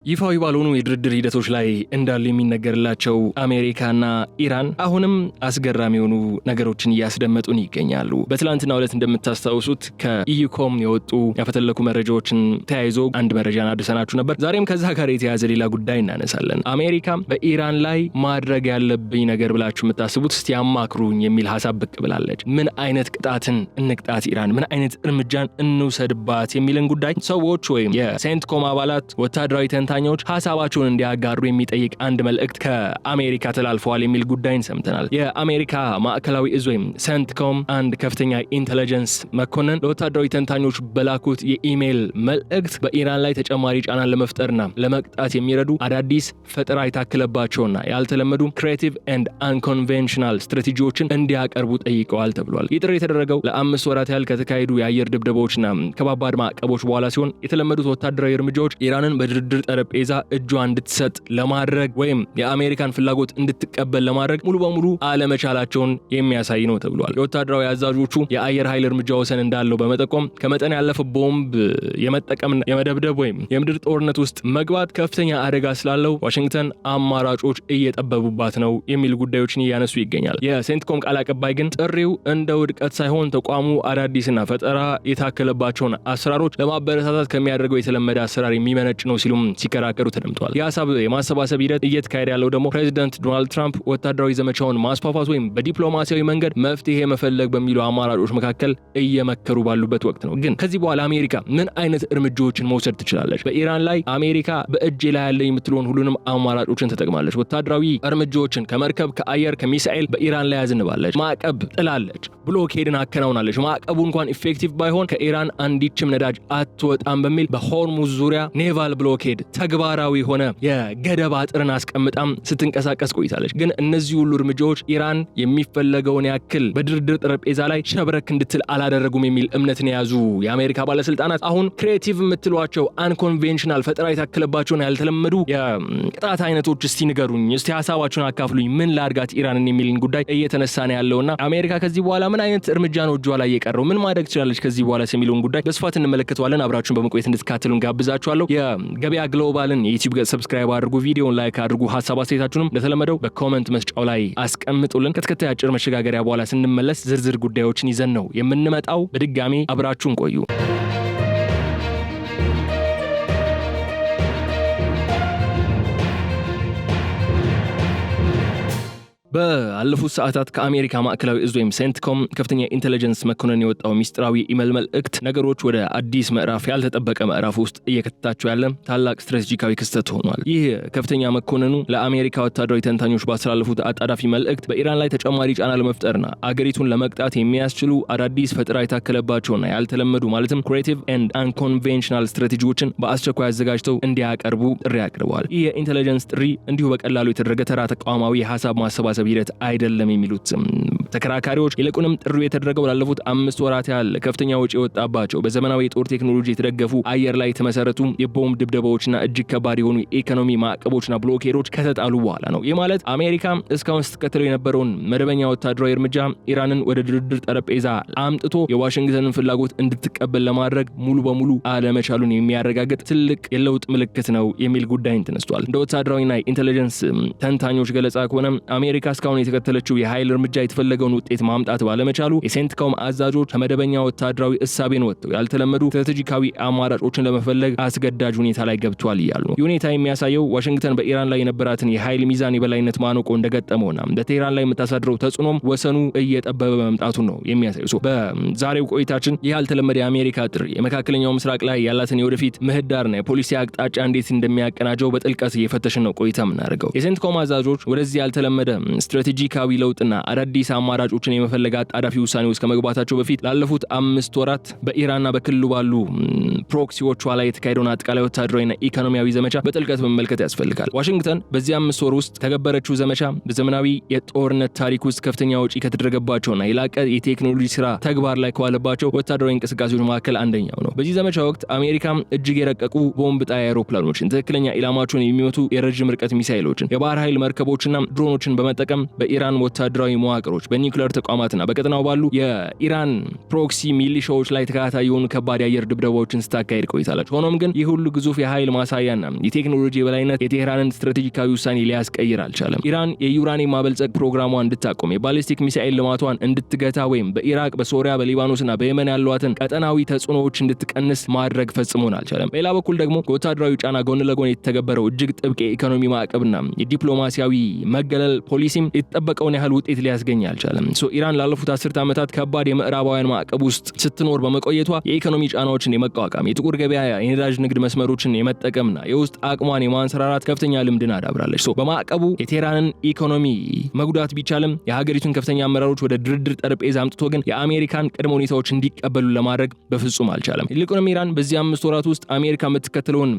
ይፋዊ ባልሆኑ የድርድር ሂደቶች ላይ እንዳሉ የሚነገርላቸው አሜሪካና ኢራን አሁንም አስገራሚ የሆኑ ነገሮችን እያስደመጡን ይገኛሉ። በትላንትናው ዕለት እንደምታስታውሱት ከኢዩኮም የወጡ ያፈተለኩ መረጃዎችን ተያይዞ አንድ መረጃን አድርሰናችሁ ነበር። ዛሬም ከዛ ጋር የተያያዘ ሌላ ጉዳይ እናነሳለን። አሜሪካ በኢራን ላይ ማድረግ ያለብኝ ነገር ብላችሁ የምታስቡት እስቲ አማክሩኝ የሚል ሀሳብ ብቅ ብላለች። ምን አይነት ቅጣትን እንቅጣት ኢራን፣ ምን አይነት እርምጃን እንውሰድባት የሚልን ጉዳይ ሰዎች ወይም የሴንትኮም አባላት ወታደራዊ ተንታኞች ሀሳባቸውን እንዲያጋሩ የሚጠይቅ አንድ መልእክት ከአሜሪካ ተላልፈዋል የሚል ጉዳይን ሰምተናል። የአሜሪካ ማዕከላዊ እዝ ወይም ሴንትኮም አንድ ከፍተኛ ኢንተለጀንስ መኮንን ለወታደራዊ ተንታኞች በላኩት የኢሜይል መልእክት በኢራን ላይ ተጨማሪ ጫናን ለመፍጠርና ለመቅጣት የሚረዱ አዳዲስ ፈጠራ የታከለባቸውና ያልተለመዱ ክሬቲቭ ኤንድ አንኮንቬንሽናል ስትራቴጂዎችን እንዲያቀርቡ ጠይቀዋል ተብሏል። ይህ ጥሪ የተደረገው ለ5 ወራት ያህል ከተካሄዱ የአየር ድብደባዎችና ከባባድ ማዕቀቦች በኋላ ሲሆን የተለመዱት ወታደራዊ እርምጃዎች ኢራንን በድርድር ጠረጴዛ እጇ እንድትሰጥ ለማድረግ ወይም የአሜሪካን ፍላጎት እንድትቀበል ለማድረግ ሙሉ በሙሉ አለመቻላቸውን የሚያሳይ ነው ተብሏል። የወታደራዊ አዛዦቹ የአየር ኃይል እርምጃ ወሰን እንዳለው በመጠቆም ከመጠን ያለፈ ቦምብ የመጠቀምና የመደብደብ ወይም የምድር ጦርነት ውስጥ መግባት ከፍተኛ አደጋ ስላለው ዋሽንግተን አማራጮች እየጠበቡባት ነው የሚል ጉዳዮችን እያነሱ ይገኛል። የሴንትኮም ቃል አቀባይ ግን ጥሪው እንደ ውድቀት ሳይሆን ተቋሙ አዳዲስና ፈጠራ የታከለባቸውን አሰራሮች ለማበረታታት ከሚያደርገው የተለመደ አሰራር የሚመነጭ ነው ሲሉም ሲከራከሩ ተደምጠዋል። የሀሳብ የማሰባሰብ ሂደት እየተካሄደ ያለው ደግሞ ፕሬዚዳንት ዶናልድ ትራምፕ ወታደራዊ ዘመቻውን ማስፋፋት ወይም በዲፕሎማሲያዊ መንገድ መፍትሄ መፈለግ በሚሉ አማራጮች መካከል እየመከሩ ባሉበት ወቅት ነው። ግን ከዚህ በኋላ አሜሪካ ምን አይነት እርምጃዎችን መውሰድ ትችላለች? በኢራን ላይ አሜሪካ በእጅ ላይ ያለ የምትለውን ሁሉንም አማራጮችን ተጠቅማለች። ወታደራዊ እርምጃዎችን ከመርከብ፣ ከአየር፣ ከሚሳኤል በኢራን ላይ ያዝንባለች። ማዕቀብ ጥላለች። ብሎኬድን አከናውናለች። ማዕቀቡ እንኳን ኢፌክቲቭ ባይሆን ከኢራን አንዲችም ነዳጅ አትወጣም በሚል በሆርሙዝ ዙሪያ ኔቫል ብሎኬድ ተግባራዊ ሆነ የገደብ አጥርን አስቀምጣም ስትንቀሳቀስ ቆይታለች። ግን እነዚህ ሁሉ እርምጃዎች ኢራን የሚፈለገውን ያክል በድርድር ጠረጴዛ ላይ ሸብረክ እንድትል አላደረጉም የሚል እምነትን የያዙ የአሜሪካ ባለስልጣናት አሁን ክሬቲቭ የምትሏቸው አንኮንቬንሽናል ፈጠራ የታከለባቸውን ያልተለመዱ የቅጣት አይነቶች እስቲ ንገሩኝ፣ እስቲ ሀሳባችሁን አካፍሉኝ፣ ምን ላድርጋት ኢራንን የሚልን ጉዳይ እየተነሳ ነው ያለውና አሜሪካ ከዚህ በኋላ ምን አይነት እርምጃ ነው እጇ ላይ የቀረው፣ ምን ማድረግ ትችላለች ከዚህ በኋላ የሚለውን ጉዳይ በስፋት እንመለከተዋለን። አብራችሁን በመቆየት እንድትካተሉን ጋብዛችኋለሁ። የገበያ ግሎባልን የዩቲዩብ ገጽ ሰብስክራይብ አድርጉ፣ ቪዲዮውን ላይክ አድርጉ፣ ሀሳብ አስተያየታችሁንም እንደተለመደው በኮሜንት መስጫው ላይ አስቀምጡልን። ከተከታይ አጭር መሸጋገሪያ በኋላ ስንመለስ ዝርዝር ጉዳዮችን ይዘን ነው የምንመጣው። በድጋሚ አብራችሁን ቆዩ። በአለፉት ሰዓታት ከአሜሪካ ማዕከላዊ እዝ ወይም ሴንትኮም ከፍተኛ ኢንተለጀንስ መኮንን የወጣው ሚስጥራዊ ኢሜል መልእክት ነገሮች ወደ አዲስ ምዕራፍ፣ ያልተጠበቀ ምዕራፍ ውስጥ እየከተታቸው ያለ ታላቅ ስትራቴጂካዊ ክስተት ሆኗል። ይህ ከፍተኛ መኮንኑ ለአሜሪካ ወታደራዊ ተንታኞች ባስተላለፉት አጣዳፊ መልእክት በኢራን ላይ ተጨማሪ ጫና ለመፍጠርና አገሪቱን ለመቅጣት የሚያስችሉ አዳዲስ ፈጠራ የታከለባቸውና ያልተለመዱ ማለትም ክሬቲቭ ኤንድ አንኮንቬንሽናል ስትራቴጂዎችን በአስቸኳይ አዘጋጅተው እንዲያቀርቡ ጥሪ አቅርበዋል። ይህ የኢንተለጀንስ ጥሪ እንዲሁ በቀላሉ የተደረገ ተራ ተቋማዊ የሀሳብ ማሰባሰብ ሂደት አይደለም የሚሉት ተከራካሪዎች፣ ይልቁንም ጥሪው የተደረገው ላለፉት 5 ወራት ያህል ከፍተኛ ወጪ የወጣባቸው በዘመናዊ የጦር ቴክኖሎጂ የተደገፉ አየር ላይ የተመሰረቱ የቦምብ ድብደባዎችና እጅግ ከባድ የሆኑ የኢኮኖሚ ማዕቀቦችና ብሎኬዶች ከተጣሉ በኋላ ነው። ይህ ማለት አሜሪካ እስካሁን ስትከተለው የነበረውን መደበኛ ወታደራዊ እርምጃ ኢራንን ወደ ድርድር ጠረጴዛ አምጥቶ የዋሽንግተንን ፍላጎት እንድትቀበል ለማድረግ ሙሉ በሙሉ አለመቻሉን የሚያረጋግጥ ትልቅ የለውጥ ምልክት ነው የሚል ጉዳይን ተነስቷል። እንደ ወታደራዊና ኢንተለጀንስ ተንታኞች ገለጻ ከሆነ አሜሪካ እስካሁን የተከተለችው የኃይል እርምጃ የተፈለገውን ውጤት ማምጣት ባለመቻሉ የሴንትኮም አዛዦች ከመደበኛ ወታደራዊ እሳቤን ወጥተው ያልተለመዱ ስትራቴጂካዊ አማራጮችን ለመፈለግ አስገዳጅ ሁኔታ ላይ ገብቷል እያሉ ነው። ሁኔታ የሚያሳየው ዋሽንግተን በኢራን ላይ የነበራትን የኃይል ሚዛን የበላይነት ማነቆ እንደገጠመውና በቴህራን ላይ የምታሳድረው ተጽዕኖም ወሰኑ እየጠበበ መምጣቱን ነው የሚያሳየው። በዛሬው ቆይታችን ይህ ያልተለመደ የአሜሪካ ጥሪ የመካከለኛው ምስራቅ ላይ ያላትን የወደፊት ምህዳርና የፖሊሲ አቅጣጫ እንዴት እንደሚያቀናጀው በጥልቀት እየፈተሽን ነው ቆይታ የምናደርገው። የሴንትኮም አዛዦች ወደዚህ ያልተለመደ ስትራቴጂካዊ ለውጥና አዳዲስ አማራጮችን የመፈለግ አጣዳፊ ውሳኔ ውስጥ ከመግባታቸው በፊት ላለፉት 5 ወራት በኢራንና በክልሉ ባሉ ፕሮክሲዎቿ ላይ የተካሄደውን አጠቃላይ ወታደራዊና ኢኮኖሚያዊ ዘመቻ በጥልቀት መመልከት ያስፈልጋል። ዋሽንግተን በዚህ 5 ወር ውስጥ ተገበረችው ዘመቻ በዘመናዊ የጦርነት ታሪክ ውስጥ ከፍተኛ ወጪ ከተደረገባቸውና የላቀ የቴክኖሎጂ ስራ ተግባር ላይ ከዋለባቸው ወታደራዊ እንቅስቃሴዎች መካከል አንደኛው ነው። በዚህ ዘመቻ ወቅት አሜሪካ እጅግ የረቀቁ ቦምብ ጣይ አውሮፕላኖችን፣ ትክክለኛ ኢላማቸውን የሚመቱ የረጅም ርቀት ሚሳኤሎችን፣ የባህር ኃይል መርከቦችና ድሮኖችን በመጠቀም በመጠቀም በኢራን ወታደራዊ መዋቅሮች፣ በኒውክሌር ተቋማትና በቀጠናው ባሉ የኢራን ፕሮክሲ ሚሊሻዎች ላይ ተከታታይ የሆኑ ከባድ የአየር ድብደባዎችን ስታካሄድ ቆይታለች። ሆኖም ግን ይህ ሁሉ ግዙፍ የኃይል ማሳያና የቴክኖሎጂ የበላይነት የቴህራንን ስትራቴጂካዊ ውሳኔ ሊያስቀይር አልቻለም። ኢራን የዩራኒየም ማበልጸግ ፕሮግራሟን እንድታቆም፣ የባሊስቲክ ሚሳኤል ልማቷን እንድትገታ ወይም በኢራቅ፣ በሶሪያ፣ በሊባኖስና በየመን ያሏትን ቀጠናዊ ተጽዕኖዎች እንድትቀንስ ማድረግ ፈጽሞን አልቻለም። በሌላ በኩል ደግሞ ከወታደራዊ ጫና ጎን ለጎን የተተገበረው እጅግ ጥብቅ የኢኮኖሚ ማዕቀብና የዲፕሎማሲያዊ መገለል ፖሊሲም የተጠበቀውን ያህል ውጤት ሊያስገኝ አልቻለም። ኢራን ላለፉት 10 ዓመታት ከባድ የምዕራባውያን ማዕቀብ ውስጥ ስትኖር በመቆየቷ የኢኮኖሚ ጫናዎችን የመቋቋም የጥቁር ገበያ የነዳጅ ንግድ መስመሮችን የመጠቀምና የውስጥ አቅሟን የማንሰራራት ከፍተኛ ልምድን አዳብራለች። በማዕቀቡ የቴህራንን ኢኮኖሚ መጉዳት ቢቻልም የሀገሪቱን ከፍተኛ አመራሮች ወደ ድርድር ጠረጴዛ አምጥቶ ግን የአሜሪካን ቅድመ ሁኔታዎች እንዲቀበሉ ለማድረግ በፍጹም አልቻለም። ይልቁንም ኢራን በዚህ 5 ወራት ውስጥ አሜሪካ የምትከተለውን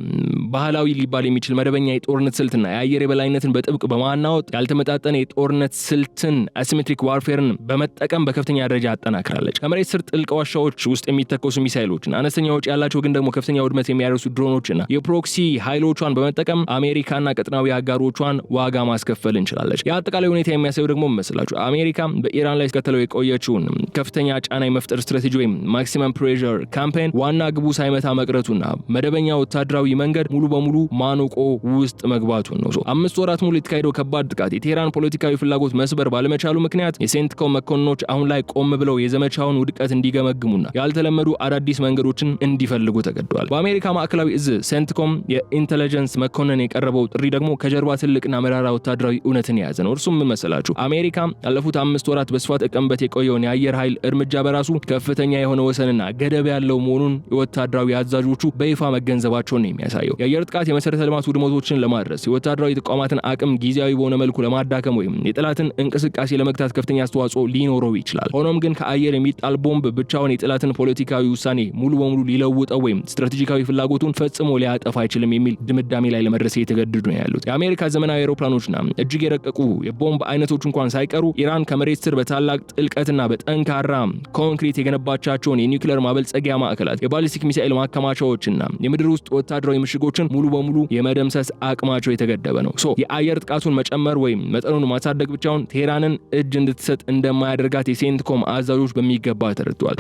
ባህላዊ ሊባል የሚችል መደበኛ የጦርነት ስልትና የአየር የበላይነትን በጥብቅ በማናወጥ ያልተመጣጠነ የጦርነት ስልትን አሲሜትሪክ ዋርፌርን በመጠቀም በከፍተኛ ደረጃ አጠናክራለች። ከመሬት ስር ጥልቅ ዋሻዎች ውስጥ የሚተኮሱ ሚሳኤሎችን፣ አነስተኛ ወጪ ያላቸው ግን ደግሞ ከፍተኛ ውድመት የሚያደርሱ ድሮኖችና የፕሮክሲ ኃይሎቿን በመጠቀም አሜሪካና ቀጠናዊ አጋሮቿን ዋጋ ማስከፈል እንችላለች። የአጠቃላይ ሁኔታ የሚያሳየው ደግሞ መስላችሁ አሜሪካ በኢራን ላይ ከተለው የቆየችውን ከፍተኛ ጫና የመፍጠር ስትራቴጂ ወይም ማክሲመም ፕሬሸር ካምፔን ዋና ግቡ ሳይመታ መቅረቱና መደበኛ ወታደራዊ መንገድ ሙሉ በሙሉ ማነቆ ውስጥ መግባቱን ነው። 5 ወራት ሙሉ የተካሄደው ከባድ ጥቃት የቴህራን ፖለቲካዊ ፍላጎት መስበር ባለመቻሉ ምክንያት የሴንትኮም መኮንኖች አሁን ላይ ቆም ብለው የዘመቻውን ውድቀት እንዲገመግሙና ያልተለመዱ አዳዲስ መንገዶችን እንዲፈልጉ ተገደዋል። በአሜሪካ ማዕከላዊ እዝ ሴንትኮም የኢንተለጀንስ መኮንን የቀረበው ጥሪ ደግሞ ከጀርባ ትልቅና መራራ ወታደራዊ እውነትን የያዘ ነው። እርሱም ምን መሰላችሁ? አሜሪካ ያለፉት 5 ወራት በስፋት ተቀምበት የቆየውን የአየር ኃይል እርምጃ በራሱ ከፍተኛ የሆነ ወሰንና ገደብ ያለው መሆኑን የወታደራዊ አዛዦቹ በይፋ መገንዘባቸውን ነው የሚያሳየው። የአየር ጥቃት የመሰረተ ልማት ውድመቶችን ለማድረስ የወታደራዊ ተቋማትን አቅም ጊዜያዊ በሆነ መልኩ ለማዳከም ወይም የጠላትን እንቅስቃሴ ለመግታት ከፍተኛ አስተዋጽኦ ሊኖረው ይችላል። ሆኖም ግን ከአየር የሚጣል ቦምብ ብቻውን የጠላትን ፖለቲካዊ ውሳኔ ሙሉ በሙሉ ሊለውጠው ወይም ስትራቴጂካዊ ፍላጎቱን ፈጽሞ ሊያጠፋ አይችልም የሚል ድምዳሜ ላይ ለመድረስ የተገደዱ ነው ያሉት። የአሜሪካ ዘመናዊ አውሮፕላኖችና እጅግ የረቀቁ የቦምብ አይነቶች እንኳን ሳይቀሩ ኢራን ከመሬት ስር በታላቅ ጥልቀትና በጠንካራ ኮንክሪት የገነባቻቸውን የኒውክሌር ማበልጸጊያ ማዕከላት፣ የባሊስቲክ ሚሳኤል ማከማቻዎችና የምድር ውስጥ ወታደራዊ ምሽጎችን ሙሉ በሙሉ የመደምሰስ አቅማቸው የተገደበ ነው። የአየር ጥቃቱን መጨመር ወይም መጠኑን ማሳደግ ብቻውን ቴህራንን እጅ እንድትሰጥ እንደማያደርጋት የሴንትኮም አዛዦች በሚገባ ተረድተዋል።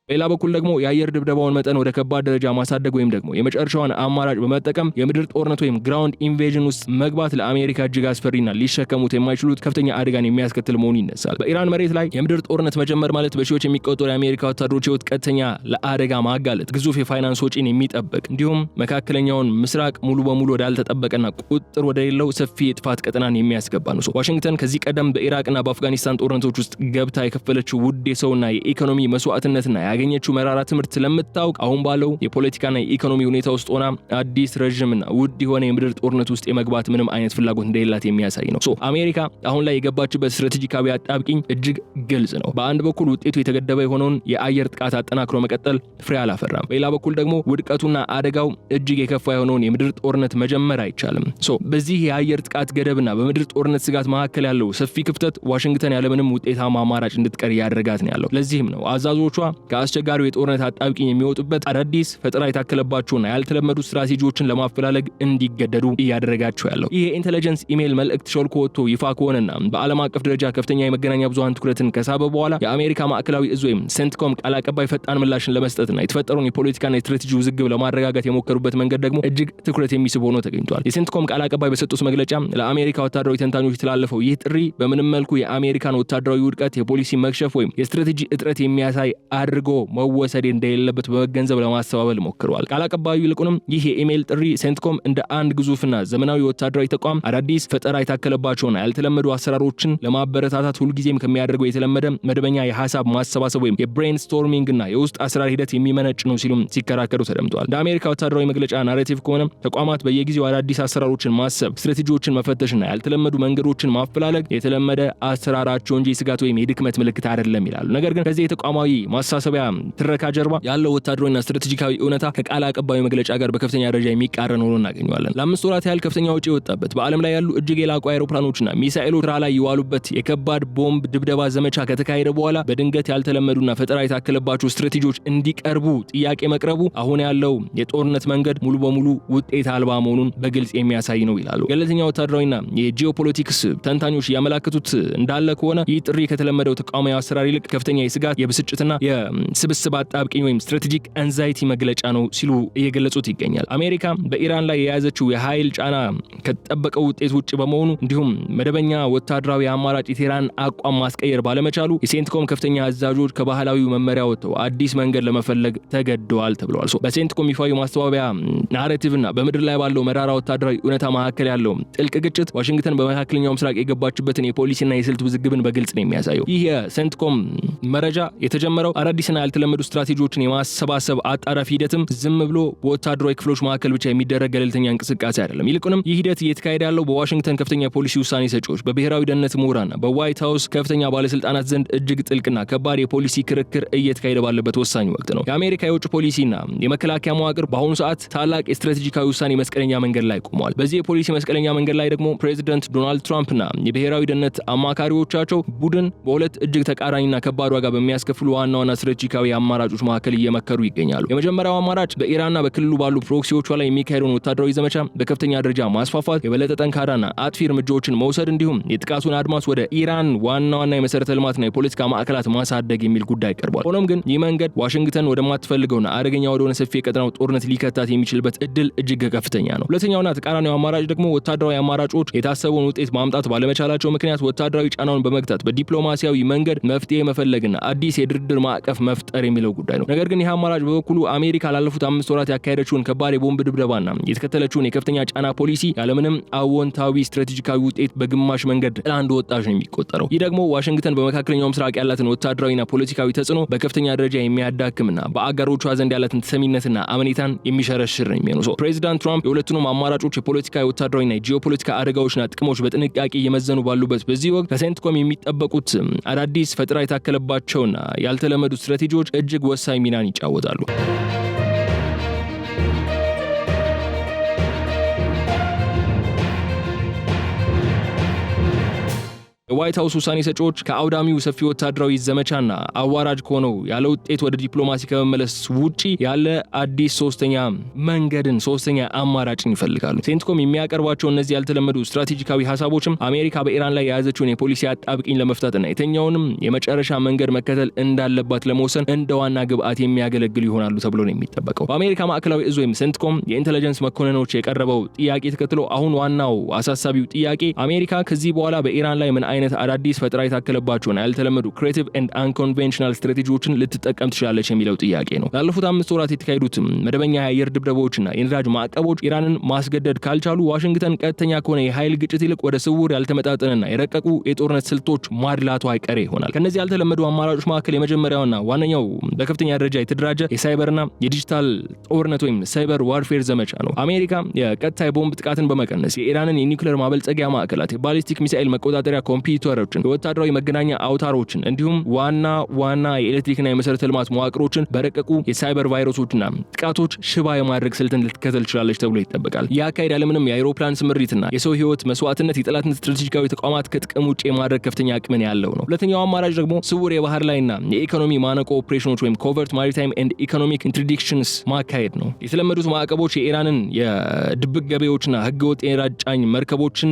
በሌላ በኩል ደግሞ የአየር ድብደባውን መጠን ወደ ከባድ ደረጃ ማሳደግ ወይም ደግሞ የመጨረሻውን አማራጭ በመጠቀም የምድር ጦርነት ወይም ግራውንድ ኢንቬዥን ውስጥ መግባት ለአሜሪካ እጅግ አስፈሪና ሊሸከሙት የማይችሉት ከፍተኛ አደጋን የሚያስከትል መሆኑ ይነሳል። በኢራን መሬት ላይ የምድር ጦርነት መጀመር ማለት በሺዎች የሚቆጠሩ የአሜሪካ ወታደሮች ሕይወት ቀጥተኛ ለአደጋ ማጋለጥ፣ ግዙፍ የፋይናንስ ወጪን የሚጠብቅ እንዲሁም መካከለኛውን ምስራቅ ሙሉ በሙሉ ወዳልተጠበቀና ቁጥር ወደሌለው ሰፊ የጥፋት ቀጠናን የሚያስገባ ነው። ዋሽንግተን ከዚህ ቀደም በኢራቅና በአፍጋኒስታን ጦርነቶች ውስጥ ገብታ የከፈለችው ውድ የሰውና የኢኮኖሚ መስዋዕትነትና ያገኘችው መራራ ትምህርት ስለምታውቅ አሁን ባለው የፖለቲካና የኢኮኖሚ ሁኔታ ውስጥ ሆና አዲስ ረጅምና ውድ የሆነ የምድር ጦርነት ውስጥ የመግባት ምንም አይነት ፍላጎት እንደሌላት የሚያሳይ ነው። አሜሪካ አሁን ላይ የገባችበት ስትራቴጂካዊ አጣብቂኝ እጅግ ግልጽ ነው። በአንድ በኩል ውጤቱ የተገደበ የሆነውን የአየር ጥቃት አጠናክሮ መቀጠል ፍሬ አላፈራም። በሌላ በኩል ደግሞ ውድቀቱና አደጋው እጅግ የከፋ የሆነውን የምድር ጦርነት መጀመር አይቻልም። በዚህ የአየር ጥቃት ገደብና በምድር ጦርነት ስጋት መካከል ያለው ሰፊ ክፍተት ዋሽንግተን ያለምንም ውጤታማ አማራጭ እንድትቀር ያደርጋት ነው ያለው። ለዚህም ነው አዛዦቿ ከአስቸጋሪው የጦርነት አጣብቂኝ የሚወጡበት አዳዲስ ፈጠራ የታከለባቸውና ያልተለመዱ ስትራቴጂዎችን ለማፈላለግ እንዲገደዱ እያደረጋቸው ያለው። ይህ የኢንተለጀንስ ኢሜል መልእክት ሾልኮ ወጥቶ ይፋ ከሆነና በዓለም አቀፍ ደረጃ ከፍተኛ የመገናኛ ብዙሃን ትኩረትን ከሳበ በኋላ የአሜሪካ ማዕከላዊ እዝ ወይም ሴንትኮም ቃል አቀባይ ፈጣን ምላሽን ለመስጠትና የተፈጠረውን የፖለቲካና የስትራቴጂ ውዝግብ ለማረጋጋት የሞከሩበት መንገድ ደግሞ እጅግ ትኩረት የሚስብ ሆኖ ተገኝቷል። የሴንትኮም ቃል አቀባይ በሰጡት መግለጫ ለአሜሪካ ወታደራዊ ተንታኞች የተላለፈው ይህ ጥሪ በምንም መልኩ የአሜሪካን ወታደራዊ ውድቀት፣ የፖሊሲ መክሸፍ ወይም የስትራቴጂ እጥረት የሚያሳይ አድርጎ መወሰድ እንደሌለበት በመገንዘብ ለማስተባበል ሞክረዋል። ቃል አቀባዩ ይልቁንም ይህ የኢሜል ጥሪ ሴንትኮም እንደ አንድ ግዙፍና ዘመናዊ ወታደራዊ ተቋም አዳዲስ ፈጠራ የታከለባቸውና ያልተለመዱ አሰራሮችን ለማበረታታት ሁልጊዜም ከሚያደርገው የተለመደ መደበኛ የሐሳብ ማሰባሰብ ወይም የብሬንስቶርሚንግና የውስጥ አሰራር ሂደት የሚመነጭ ነው ሲሉም ሲከራከሩ ተደምጠዋል። እንደ አሜሪካ ወታደራዊ መግለጫ ናሬቲቭ ከሆነ ተቋማት በየጊዜው አዳዲስ አሰራሮችን ማሰብ፣ ስትራቴጂዎችን መፈተሽና ያልተለመዱ መንገዶችን ማፈላለግ የተለመደ አሰራራቸው እንጂ ስጋት ወይም የድክመት ምልክት አይደለም ይላሉ። ነገር ግን ከዚህ የተቋማዊ ማሳሰቢያ የመጀመሪያ ትረካ ጀርባ ያለው ወታደራዊና ስትራቴጂካዊ እውነታ ከቃል አቀባዩ መግለጫ ጋር በከፍተኛ ደረጃ የሚቃረን ሆኖ እናገኘዋለን። ለ5 ወራት ያህል ከፍተኛ ወጪ የወጣበት በዓለም ላይ ያሉ እጅግ የላቁ አይሮፕላኖችና ሚሳኤሎች ስራ ላይ የዋሉበት የከባድ ቦምብ ድብደባ ዘመቻ ከተካሄደ በኋላ በድንገት ያልተለመዱና ፈጠራ የታከለባቸው ስትራቴጂዎች እንዲቀርቡ ጥያቄ መቅረቡ አሁን ያለው የጦርነት መንገድ ሙሉ በሙሉ ውጤት አልባ መሆኑን በግልጽ የሚያሳይ ነው ይላሉ። ገለልተኛ ወታደራዊና የጂኦፖለቲክስ ተንታኞች ያመላከቱት እንዳለ ከሆነ ይህ ጥሪ ከተለመደው ተቃዋሚ አሰራር ይልቅ ከፍተኛ የስጋት የብስጭትና የስብስብ አጣብቂኝ ወይም ስትራቴጂክ አንዛይቲ መግለጫ ነው ሲሉ እየገለጹት ይገኛል። አሜሪካ በኢራን ላይ የያዘችው የኃይል ጫና ከተጠበቀው ውጤት ውጭ በመሆኑ እንዲሁም መደበኛ ወታደራዊ አማራጭ የቴህራን አቋም ማስቀየር ባለመቻሉ የሴንትኮም ከፍተኛ አዛዦች ከባህላዊው መመሪያ ወጥተው አዲስ መንገድ ለመፈለግ ተገደዋል ተብሏል። በሴንትኮም ይፋዊ ማስተባበያ ናሬቲቭና በምድር ላይ ባለው መራራ ወታደራዊ እውነታ መካከል ያለው ጥልቅ ግጭት ዋሽንግተን በመካከለኛው ምስራቅ የገባችበትን የፖሊሲና የስልት ውዝግብን በግልጽ ነው የሚያሳየው። ይህ የሴንትኮም መረጃ የተጀመረው አዳዲስና ያልተለመዱ ስትራቴጂዎችን የማሰባሰብ አጣዳፊ ሂደትም ዝም ብሎ በወታደራዊ ክፍሎች መካከል ብቻ የሚደረግ ገለልተኛ እንቅስቃሴ አይደለም። ይልቁንም ይህ ሂደት እየተካሄደ ያለው በዋሽንግተን ከፍተኛ ፖሊሲ ውሳኔ ሰጪዎች፣ በብሔራዊ ደህንነት ምሁራንና በዋይት ሃውስ ከፍተኛ ባለስልጣናት ዘንድ እጅግ ጥልቅና ከባድ የፖሊሲ ክርክር እየተካሄደ ባለበት ወሳኝ ወቅት ነው። የአሜሪካ የውጭ ፖሊሲና የመከላከያ መዋቅር በአሁኑ ሰዓት ታላቅ የስትራቴጂካዊ ውሳኔ መስቀለኛ መንገድ ላይ ቆመዋል። በዚህ የፖሊሲ መስቀለኛ መንገድ ላይ ደግሞ ፕሬዚዳንት ዶናልድ ትራምፕና የብሔራዊ ደህንነት አማካሪዎቻቸው ቡድን በሁለት እጅግ ተቃራኒና ከባድ ዋጋ በሚያስከፍሉ ዋና ዋና ስትራቴጂካዊ አማራጮች መካከል እየመከሩ ይገኛሉ። የመጀመሪያው አማራጭ በኢራንና በክልሉ ባሉ ፕሮክሲዎቿ ላይ የሚካሄደውን ወታደራዊ ዘመቻ በከፍተኛ ደረጃ ማስፋፋት፣ የበለጠ ጠንካራና አጥፊ እርምጃዎችን መውሰድ እንዲሁም የጥቃቱን አድማስ ወደ ኢራን ዋና ዋና የመሰረተ ልማትና የፖለቲካ ማዕከላት ማሳደግ የሚል ጉዳይ ቀርቧል። ሆኖም ግን ይህ መንገድ ዋሽንግተን ወደማትፈልገውና አደገኛ ወደሆነ ሰፊ የቀጠናው ጦርነት ሊከታት የሚችልበት እድል እጅግ ከፍተኛ ነው። ሁለተኛውና ተቃራኒው አማራጭ ደግሞ ወታደራዊ አማራጮች የታሰበውን ውጤት ማምጣት ባለመቻላቸው ምክንያት ወታደራዊ ጫናውን በመግታት በዲፕሎማሲያዊ መንገድ መፍትሄ መፈለግና አዲስ የድርድር ማዕቀፍ መፍጠር የሚለው ጉዳይ ነው። ነገር ግን ይህ አማራጭ በበኩሉ አሜሪካ ላለፉት 5 ወራት ያካሄደችውን ከባድ የቦምብ ድብደባና የተከተለችውን የከፍተኛ ጫና ፖሊሲ ያለምንም አዎንታዊ ስትራቴጂካዊ ውጤት በግማሽ መንገድ ጥላ እንደወጣች ነው የሚቆጠረው። ይህ ደግሞ ዋሽንግተን በመካከለኛው ምስራቅ ያላትን ወታደራዊና ፖለቲካዊ ተጽዕኖ በከፍተኛ ደረጃ የሚያዳክምና በአጋሮቿ ዘንድ ያላትን ተሰሚነትና አመኔታን የሚሸረሽር ነው የሚሆነው። ፕሬዚዳንት ትራምፕ የሁለቱንም አማራጮች የፖለቲካ ወታደራዊና የጂኦፖለቲካ አደጋዎችና ጥቅሞች በጥንቃቄ እየመዘኑ ባሉበት በዚህ ወቅት ከሴንትኮም የሚጠበቁት አዳዲስ ፈጠራ የታከለባቸውና ያልተለመዱ ስትራቴጂዎች እጅግ ወሳኝ ሚናን ይጫወታሉ። የዋይት ሃውስ ውሳኔ ሰጪዎች ከአውዳሚው ሰፊ ወታደራዊ ዘመቻና አዋራጅ ከሆነው ያለ ውጤት ወደ ዲፕሎማሲ ከመመለስ ውጪ ያለ አዲስ ሶስተኛ መንገድን ሶስተኛ አማራጭን ይፈልጋሉ። ሴንትኮም የሚያቀርባቸው እነዚህ ያልተለመዱ ስትራቴጂካዊ ሐሳቦችም አሜሪካ በኢራን ላይ የያዘችውን የፖሊሲ አጣብቂኝ ለመፍታትና የተኛውንም የመጨረሻ መንገድ መከተል እንዳለባት ለመወሰን እንደ ዋና ግብአት የሚያገለግሉ ይሆናሉ ተብሎ ነው የሚጠበቀው። በአሜሪካ ማዕከላዊ እዝ ወይም ሴንትኮም የኢንተለጀንስ መኮንኖች የቀረበው ጥያቄ ተከትሎ አሁን ዋናው አሳሳቢው ጥያቄ አሜሪካ ከዚህ በኋላ በኢራን ላይ ምን አይነት አዳዲስ ፈጠራ የታከለባቸውና ያልተለመዱ ክሬቲቭ ኤንድ አንኮንቬንሽናል ስትራቴጂዎችን ልትጠቀም ትችላለች የሚለው ጥያቄ ነው። ላለፉት 5 ወራት የተካሄዱት መደበኛ የአየር ድብደባዎችና የነዳጅ ማዕቀቦች ኢራንን ማስገደድ ካልቻሉ ዋሽንግተን ቀጥተኛ ከሆነ የኃይል ግጭት ይልቅ ወደ ስውር ያልተመጣጠነና የረቀቁ የጦርነት ስልቶች ማድላቷ አይቀሬ ይሆናል። ከነዚህ ያልተለመዱ አማራጮች መካከል የመጀመሪያውና ዋነኛው በከፍተኛ ደረጃ የተደራጀ የሳይበርና የዲጂታል ጦርነት ወይም ሳይበር ዋርፌር ዘመቻ ነው። አሜሪካ የቀጥታ የቦምብ ጥቃትን በመቀነስ የኢራንን የኒውክሌር ማበልጸጊያ ማዕከላት፣ የባሊስቲክ ሚሳኤል መቆጣጠሪያ ኮምፒውተሮችን፣ የወታደራዊ መገናኛ አውታሮችን እንዲሁም ዋና የኤሌክትሪክና የመሰረተ ልማት መዋቅሮችን በረቀቁ የሳይበር ቫይረሶችና ጥቃቶች ሽባ የማድረግ ስልትን ልትከተል ትችላለች ተብሎ ይጠበቃል። ይህ አካሄድ ያለምንም የአውሮፕላን ስምሪትና የሰው ህይወት መስዋዕትነት የጠላትን ስትራቴጂካዊ ተቋማት ከጥቅም ውጭ የማድረግ ከፍተኛ አቅምን ያለው ነው። ሁለተኛው አማራጭ ደግሞ ስውር የባህር ላይና የኢኮኖሚ ማነቆ ኦፕሬሽኖች ወይም ኮቨርት ማሪታይም ኤንድ ኢኮኖሚክ ኢንትሮዲክሽንስ ማካሄድ ነው። የተለመዱት ማዕቀቦች የኢራንን የድብቅ ገበያዎችና ህገወጥ የነዳጅ ጫኝ መርከቦችን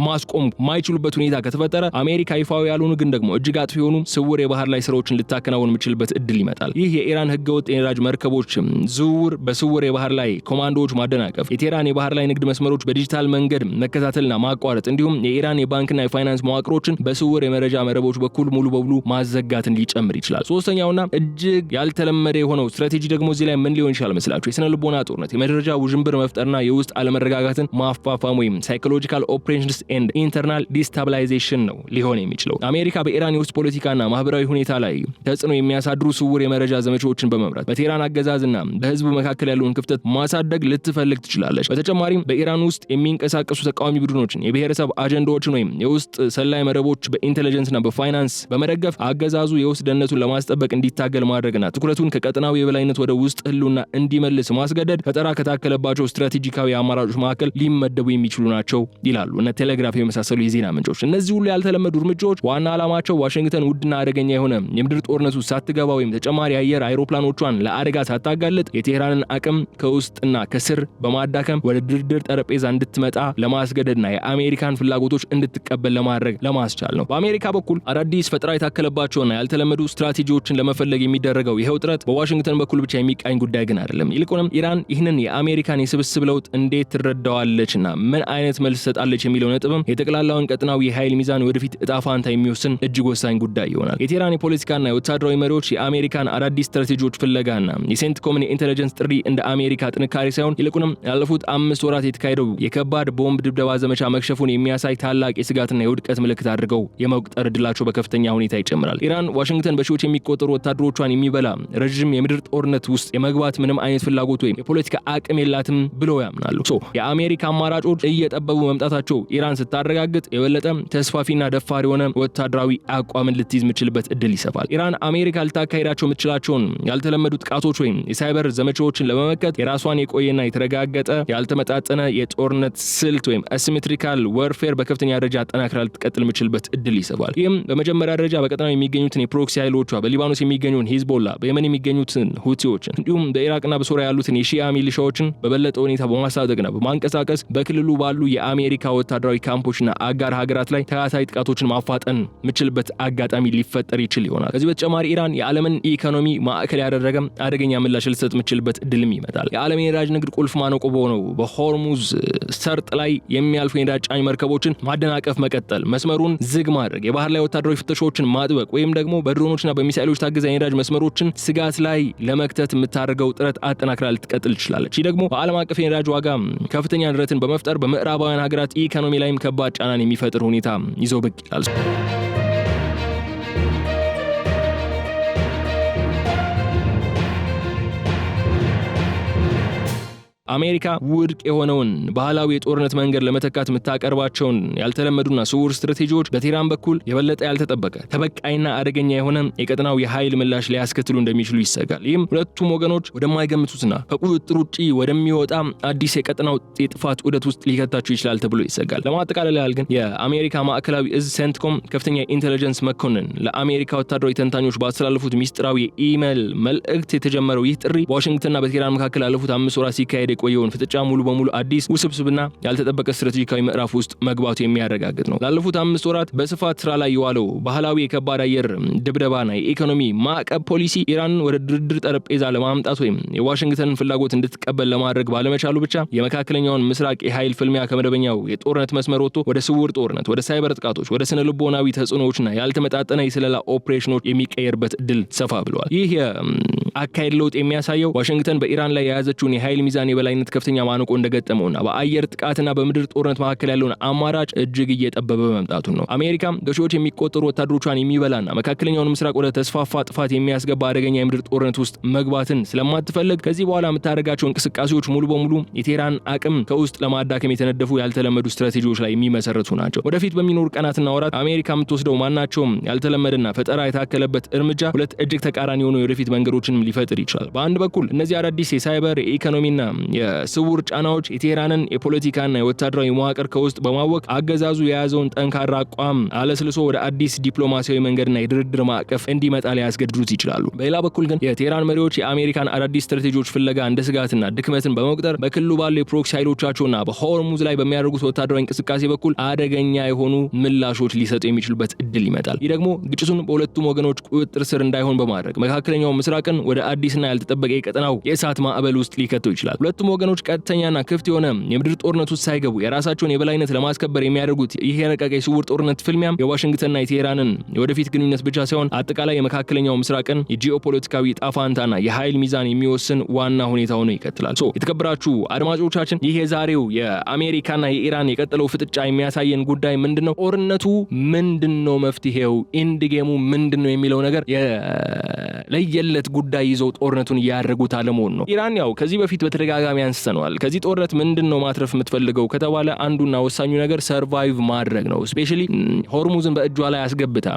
ማስቆም ማይችሉበት ሁኔታ ከተፈጠረ አሜሪካ ይፋዊ ያልሆኑ ግን ደግሞ እጅግ አጥፊ የሆኑ ስውር የባህር ላይ ስራዎችን ልታከናውን የምችልበት እድል ይመጣል። ይህ የኢራን ህገወጥ የነዳጅ መርከቦች ዝውውር በስውር የባህር ላይ ኮማንዶዎች ማደናቀፍ፣ የቴህራን የባህር ላይ ንግድ መስመሮች በዲጂታል መንገድ መከታተልና ማቋረጥ እንዲሁም የኢራን የባንክና የፋይናንስ መዋቅሮችን በስውር የመረጃ መረቦች በኩል ሙሉ በሙሉ ማዘጋትን ሊጨምር ይችላል። ሶስተኛውና እጅግ ያልተለመደ የሆነው ስትራቴጂ ደግሞ እዚህ ላይ ምን ሊሆን ይችላል መስላችሁ? የስነ ልቦና ጦርነት፣ የመረጃ ውዥንብር መፍጠርና የውስጥ አለመረጋጋትን ማፋፋም ወይም ሳይኮሎጂካል ኦፕሬሽንስ ኤንድ ኢንተርናል ዲስታቢላይዜሽን ነው። ነው ሊሆን የሚችለው። አሜሪካ በኢራን የውስጥ ፖለቲካና ማህበራዊ ሁኔታ ላይ ተጽዕኖ የሚያሳድሩ ስውር የመረጃ ዘመቻዎችን በመምራት በቴህራን አገዛዝና በህዝቡ መካከል ያለውን ክፍተት ማሳደግ ልትፈልግ ትችላለች። በተጨማሪም በኢራን ውስጥ የሚንቀሳቀሱ ተቃዋሚ ቡድኖችን፣ የብሔረሰብ አጀንዳዎችን ወይም የውስጥ ሰላይ መረቦች በኢንተለጀንስና በፋይናንስ በመደገፍ አገዛዙ የውስጥ ደህንነቱን ለማስጠበቅ እንዲታገል ማድረግና ትኩረቱን ከቀጠናዊ የበላይነት ወደ ውስጥ ህልውና እንዲመልስ ማስገደድ ፈጠራ ከታከለባቸው ስትራቴጂካዊ አማራጮች መካከል ሊመደቡ የሚችሉ ናቸው ይላሉ እነ ቴሌግራፍ የመሳሰሉ የዜና ምንጮች። እነዚህ ሁሉ ያልተለመዱ እርምጃዎች ዋና ዓላማቸው ዋሽንግተን ውድና አደገኛ የሆነ የምድር ጦርነቱ ሳትገባ ወይም ተጨማሪ አየር አይሮፕላኖቿን ለአደጋ ሳታጋልጥ የቴህራንን አቅም ከውስጥና ከስር በማዳከም ወደ ድርድር ጠረጴዛ እንድትመጣ ለማስገደድና የአሜሪካን ፍላጎቶች እንድትቀበል ለማድረግ ለማስቻል ነው። በአሜሪካ በኩል አዳዲስ ፈጠራ የታከለባቸውና ያልተለመዱ ስትራቴጂዎችን ለመፈለግ የሚደረገው ይሄው ጥረት በዋሽንግተን በኩል ብቻ የሚቃኝ ጉዳይ ግን አይደለም። ይልቁንም ኢራን ይህንን የአሜሪካን የስብስብ ለውጥ እንዴት ትረዳዋለችና ምን አይነት መልስ ሰጣለች የሚለው ነጥብም የጠቅላላውን ቀጠናዊ የኃይል ሚዛን ወደፊት እጣ ፋንታ የሚወስን እጅግ ወሳኝ ጉዳይ ይሆናል። የቴህራን የፖለቲካና የወታደራዊ መሪዎች የአሜሪካን አዳዲስ ስትራቴጂዎች ፍለጋና የሴንትኮምን የኢንተለጀንስ ጥሪ እንደ አሜሪካ ጥንካሬ ሳይሆን ይልቁንም ያለፉት 5 ወራት የተካሄደው የከባድ ቦምብ ድብደባ ዘመቻ መክሸፉን የሚያሳይ ታላቅ የስጋትና የውድቀት ምልክት አድርገው የመቁጠር ዕድላቸው በከፍተኛ ሁኔታ ይጨምራል። ኢራን ዋሽንግተን በሺዎች የሚቆጠሩ ወታደሮቿን የሚበላ ረጅም የምድር ጦርነት ውስጥ የመግባት ምንም አይነት ፍላጎት ወይም የፖለቲካ አቅም የላትም ብለው ያምናሉ። የአሜሪካ አማራጮች እየጠበቡ መምጣታቸው ኢራን ስታረጋግጥ የበለጠ ተስፋፊና ደፋር የሆነ ወታደራዊ አቋምን ልትይዝ የምትችልበት እድል ይሰፋል። ኢራን አሜሪካ ልታካሂዳቸው የምትችላቸውን ያልተለመዱ ጥቃቶች ወይም የሳይበር ዘመቻዎችን ለመመከት የራሷን የቆየና የተረጋገጠ ያልተመጣጠነ የጦርነት ስልት ወይም አሲሜትሪካል ወርፌር በከፍተኛ ደረጃ አጠናክራ ልትቀጥል የምትችልበት እድል ይሰፋል። ይህም በመጀመሪያ ደረጃ በቀጠናው የሚገኙትን የፕሮክሲ ኃይሎቿ፣ በሊባኖስ የሚገኙትን ሂዝቦላ፣ በየመን የሚገኙትን ሁቲዎችን እንዲሁም በኢራቅና በሶሪያ ያሉትን የሺያ ሚሊሻዎችን በበለጠ ሁኔታ በማሳደግና በማንቀሳቀስ በክልሉ ባሉ የአሜሪካ ወታደራዊ ካምፖችና አጋር ሀገራት ላይ ተከታታይ ጥቃቶችን ማፋጠን የምትችልበት አጋጣሚ ሊፈጠር ይችል ይሆናል። ከዚህ በተጨማሪ ኢራን የዓለምን ኢኮኖሚ ማዕከል ያደረገ አደገኛ ምላሽ ልትሰጥ የምትችልበት እድልም ይመጣል። የዓለም የነዳጅ ንግድ ቁልፍ ማነቆ በሆነው በሆርሙዝ ሰርጥ ላይ የሚያልፉ የነዳጅ ጫኝ መርከቦችን ማደናቀፍ መቀጠል፣ መስመሩን ዝግ ማድረግ፣ የባህር ላይ ወታደራዊ ፍተሻዎችን ማጥበቅ ወይም ደግሞ በድሮኖችና በሚሳኤሎች ታገዘ የነዳጅ መስመሮችን ስጋት ላይ ለመክተት የምታደርገው ጥረት አጠናክራ ልትቀጥል ትችላለች። ይህ ደግሞ በዓለም አቀፍ የነዳጅ ዋጋ ከፍተኛ ንረትን በመፍጠር በምዕራባውያን ሀገራት ኢኮኖሚ ላይም ከባድ ጫናን የሚፈጥር ሁኔታ ይዞ ብቅ ይላል። አሜሪካ ውድቅ የሆነውን ባህላዊ የጦርነት መንገድ ለመተካት የምታቀርባቸውን ያልተለመዱና ስውር ስትራቴጂዎች በቴህራን በኩል የበለጠ ያልተጠበቀ ተበቃይና አደገኛ የሆነ የቀጠናው የኃይል ምላሽ ሊያስከትሉ እንደሚችሉ ይሰጋል። ይህም ሁለቱም ወገኖች ወደማይገምቱትና ከቁጥጥር ውጪ ወደሚወጣ አዲስ የቀጠናው የጥፋት ዑደት ውስጥ ሊከታቸው ይችላል ተብሎ ይሰጋል። ለማጠቃለል ያህል ግን የአሜሪካ ማዕከላዊ እዝ ሴንትኮም ከፍተኛ ኢንተለጀንስ መኮንን ለአሜሪካ ወታደራዊ ተንታኞች ባስተላለፉት ሚስጥራዊ የኢሜይል መልእክት የተጀመረው ይህ ጥሪ በዋሽንግተንና በቴህራን መካከል ያለፉት 5 ወራት ሲካሄድ የቆየውን ፍጥጫ ሙሉ በሙሉ አዲስ ውስብስብና ያልተጠበቀ ስትራቴጂካዊ ምዕራፍ ውስጥ መግባቱ የሚያረጋግጥ ነው። ላለፉት 5 ወራት በስፋት ስራ ላይ የዋለው ባህላዊ የከባድ አየር ድብደባና የኢኮኖሚ ማዕቀብ ፖሊሲ ኢራንን ወደ ድርድር ጠረጴዛ ለማምጣት ወይም የዋሽንግተንን ፍላጎት እንድትቀበል ለማድረግ ባለመቻሉ ብቻ የመካከለኛውን ምስራቅ የኃይል ፍልሚያ ከመደበኛው የጦርነት መስመር ወጥቶ ወደ ስውር ጦርነት፣ ወደ ሳይበር ጥቃቶች፣ ወደ ስነ ልቦናዊ ተጽዕኖዎችና ያልተመጣጠነ የስለላ ኦፕሬሽኖች የሚቀየርበት እድል ሰፋ ብለዋል። ይህ የአካሄድ ለውጥ የሚያሳየው ዋሽንግተን በኢራን ላይ የያዘችውን የኃይል ሚዛን የበላይነት ከፍተኛ ማነቆ እንደገጠመውና በአየር ጥቃትና በምድር ጦርነት መካከል ያለውን አማራጭ እጅግ እየጠበበ መምጣቱን ነው። አሜሪካ በሺዎች የሚቆጠሩ ወታደሮቿን የሚበላና መካከለኛውን ምስራቅ ወደ ተስፋፋ ጥፋት የሚያስገባ አደገኛ የምድር ጦርነት ውስጥ መግባትን ስለማትፈልግ ከዚህ በኋላ የምታደርጋቸው እንቅስቃሴዎች ሙሉ በሙሉ የቴህራን አቅም ከውስጥ ለማዳከም የተነደፉ ያልተለመዱ ስትራቴጂዎች ላይ የሚመሰረቱ ናቸው። ወደፊት በሚኖሩ ቀናትና ወራት አሜሪካ የምትወስደው ማናቸውም ያልተለመደና ፈጠራ የታከለበት እርምጃ ሁለት እጅግ ተቃራኒ የሆኑ የወደፊት መንገዶችንም ሊፈጥር ይችላል። በአንድ በኩል እነዚህ አዳዲስ የሳይበር የኢኮኖሚና የስውር ጫናዎች የቴህራንን የፖለቲካና የወታደራዊ መዋቅር ከውስጥ በማወቅ አገዛዙ የያዘውን ጠንካራ አቋም አለስልሶ ወደ አዲስ ዲፕሎማሲያዊ መንገድና የድርድር ማዕቀፍ እንዲመጣ ሊያስገድዱት ይችላሉ። በሌላ በኩል ግን የቴህራን መሪዎች የአሜሪካን አዳዲስ ስትራቴጂዎች ፍለጋ እንደ ስጋትና ድክመትን በመቁጠር በክልሉ ባሉ የፕሮክሲ ኃይሎቻቸውና በሆርሙዝ ላይ በሚያደርጉት ወታደራዊ እንቅስቃሴ በኩል አደገኛ የሆኑ ምላሾች ሊሰጡ የሚችሉበት እድል ይመጣል። ይህ ደግሞ ግጭቱን በሁለቱም ወገኖች ቁጥጥር ስር እንዳይሆን በማድረግ መካከለኛው ምስራቅን ወደ አዲስና ያልተጠበቀ የቀጠናው የእሳት ማዕበል ውስጥ ሊከተው ይችላል። ሁለቱም ወገኖች ቀጥተኛና ክፍት የሆነ የምድር ጦርነት ውስጥ ሳይገቡ የራሳቸውን የበላይነት ለማስከበር የሚያደርጉት ይህ የረቀቀ የስውር ጦርነት ፍልሚያም የዋሽንግተንና የቴህራንን የወደፊት ግንኙነት ብቻ ሳይሆን አጠቃላይ የመካከለኛው ምስራቅን የጂኦፖለቲካዊ ጣፋንታና የኃይል ሚዛን የሚወስን ዋና ሁኔታ ሆኖ ይቀጥላል። የተከበራችሁ አድማጮቻችን ይህ የዛሬው የአሜሪካና የኢራን የቀጠለው ፍጥጫ የሚያሳየን ጉዳይ ምንድነው? ጦርነቱ ምንድነው? መፍትሄው ኢንድ ጌሙ ምንድነው የሚለው ነገር ለየለት ጉዳይ ይዘው ጦርነቱን ያደርጉት አለመሆን ነው። ኢራን ያው ከዚህ በፊት በተደጋጋሚ አንስተናል። ከዚህ ጦርነት ምንድነው ማትረፍ የምትፈልገው ከተባለ አንዱና ወሳኙ ነገር ሰርቫይቭ ማድረግ ነው። ስፔሻሊ ሆርሙዝን በእጇ ላይ አስገብታ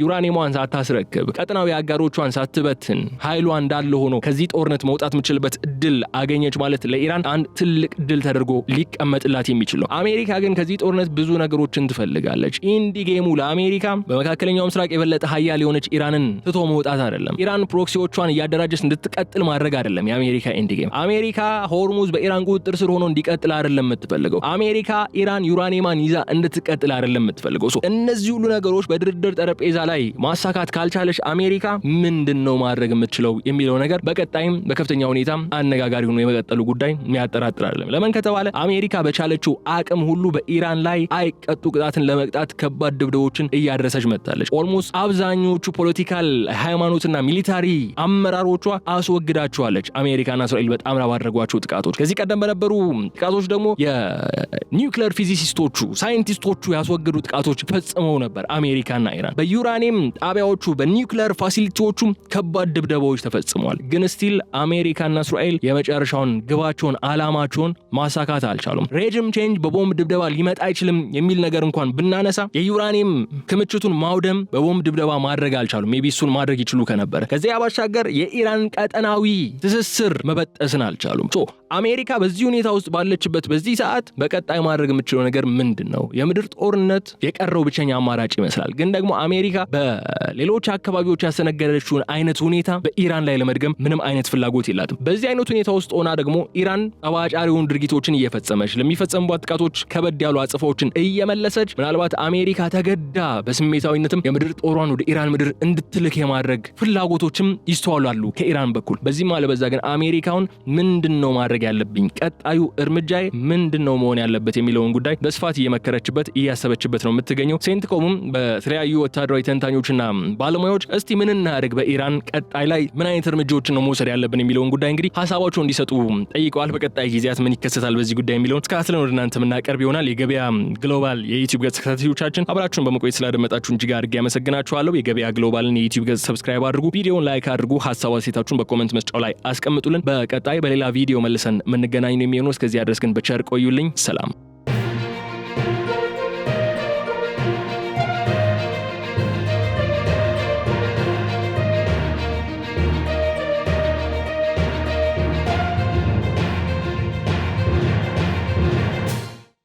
ዩራኒየሟን ሳታስረክብ ቀጠናዊ አጋሮቿን ሳትበትን ኃይሏ እንዳለ ሆኖ ከዚህ ጦርነት መውጣት የምትችልበት እድል አገኘች ማለት ለኢራን አንድ ትልቅ እድል ተደርጎ ሊቀመጥላት የሚችል ነው። አሜሪካ ግን ከዚህ ጦርነት ብዙ ነገሮችን ትፈልጋለች። ኢንዲ ጌሙ ለአሜሪካ በመካከለኛው ምስራቅ የበለጠ ኃያል የሆነች ኢራንን ትቶ መውጣት አይደለም። ኢራን ፕሮክሲዎቿን እያደራጀች እንድትቀጥል ማድረግ አይደለም የአሜሪካ ኢንዲ ጌም። አሜሪካ ሆርሙዝ በኢራን ቁጥጥር ስር ሆኖ እንዲቀጥል አይደለም የምትፈልገው። አሜሪካ ኢራን ዩራኒየሟን ይዛ እንድትቀጥል አይደለም የምትፈልገው። እነዚህ ሁሉ ነገሮች በድርድር ጠረጴዛ ላይ ማሳካት ካልቻለች አሜሪካ ምንድነው ማድረግ የምትችለው የሚለው ነገር በቀጣይም በከፍተኛ ሁኔታ አነጋጋሪ ሆኖ የመቀጠሉ ጉዳይ የሚያጠራጥር አይደለም። ለምን ከተባለ አሜሪካ በቻለችው አቅም ሁሉ በኢራን ላይ አይቀጡ ቅጣትን ለመቅጣት ከባድ ድብደቦችን እያደረሰች መጣለች። ኦልሞስት አብዛኞቹ ፖለቲካል፣ ሃይማኖትና ሚሊታሪ አመራሮቿ አስወግዳቸዋለች። አሜሪካና እስራኤል በጣም ባደረጓቸው ጥቃቶች ከዚህ ቀደም በነበሩ ጥቃቶች ደግሞ የኒውክሌር ፊዚሲስቶቹ ሳይንቲስቶቹ ያስወገዱ ጥቃቶች ፈጽመው ነበር አሜሪካና ኢራን። በዩራኒየም ጣቢያዎቹ በኒውክሌር ፋሲሊቲዎቹ ከባድ ድብደባዎች ተፈጽመዋል። ግን ስቲል አሜሪካና እስራኤል የመጨረሻውን ግባቸውን አላማቸውን ማሳካት አልቻሉም። ሬጅም ቼንጅ በቦምብ ድብደባ ሊመጣ አይችልም የሚል ነገር እንኳን ብናነሳ የዩራኒየም ክምችቱን ማውደም በቦምብ ድብደባ ማድረግ አልቻሉም። ሜቢ እሱን ማድረግ ይችሉ ከነበረ። ከዚያ ባሻገር የኢራን ቀጠናዊ ትስስር መበጠስን አልቻሉም። አሜሪካ በዚህ ሁኔታ ውስጥ ባለችበት በዚህ ሰዓት በቀጣይ ማድረግ የምትችለው ነገር ምንድነው? የምድር ጦርነት የቀረው ብቸኛ አማራጭ ይመስላል። ግን ደግሞ አሜሪካ በሌሎች አካባቢዎች ያስተነገረችውን አይነት ሁኔታ በኢራን ላይ ለመድገም ምንም አይነት ፍላጎት የላትም። በዚህ አይነት ሁኔታ ውስጥ ሆና ደግሞ ኢራን ጠባጫሪውን ድርጊቶችን እየፈጸመች ለሚፈጸሙባት ጥቃቶች ከበድ ያሉ አጽፋዎችን እየመለሰች ምናልባት አሜሪካ ተገዳ በስሜታዊነትም የምድር ጦሯን ወደ ኢራን ምድር እንድትልክ የማድረግ ፍላጎቶችም ይስተዋላሉ ከኢራን በኩል። በዚህም አለበዛ ግን አሜሪካውን ምንድነው ማድረግ ያለብኝ፣ ቀጣዩ እርምጃዬ ምንድነው መሆን ያለበት የሚለውን ጉዳይ በስፋት እየመከረችበት እያሰበችበት ነው የምትገኘው። ሴንትኮምም በተለያዩ ወታደራዊ ተንታኞችና ባለሙያዎች እስቲ ምን እናድርግ፣ በኢራን ቀጣይ ላይ ምን አይነት እርምጃዎችን ነው መውሰድ ያለብን የሚለውን ጉዳይ እንግዲህ ሀሳባቸውን እንዲሰጡ ጠይቀዋል። በቀጣይ ጊዜያት ምን ይከሰታል በዚህ ጉዳይ የሚለውን ተከታትለን ወደ እናንተ የምናቀርብ ይሆናል። የገበያ ግሎባል የዩቲዩብ ገጽ ተከታታዮቻችን አብራችሁን በመቆየት ስላደመጣችሁ እጅግ አድርጌ አመሰግናችኋለሁ። የገበያ ግሎባልን የዩቲዩብ ገጽ ሰብስክራይብ አድርጉ፣ ቪዲዮውን ላይክ አድርጉ፣ ሀሳብ አስተያየታችሁን በኮሜንት መስጫው ላይ አስቀምጡልን። በቀጣይ በሌላ ቪዲዮ መልሰን የምንገናኝ ነው የሚሆነው። እስከዚያ ድረስ ግን በቸር ቆዩልኝ። ሰላም።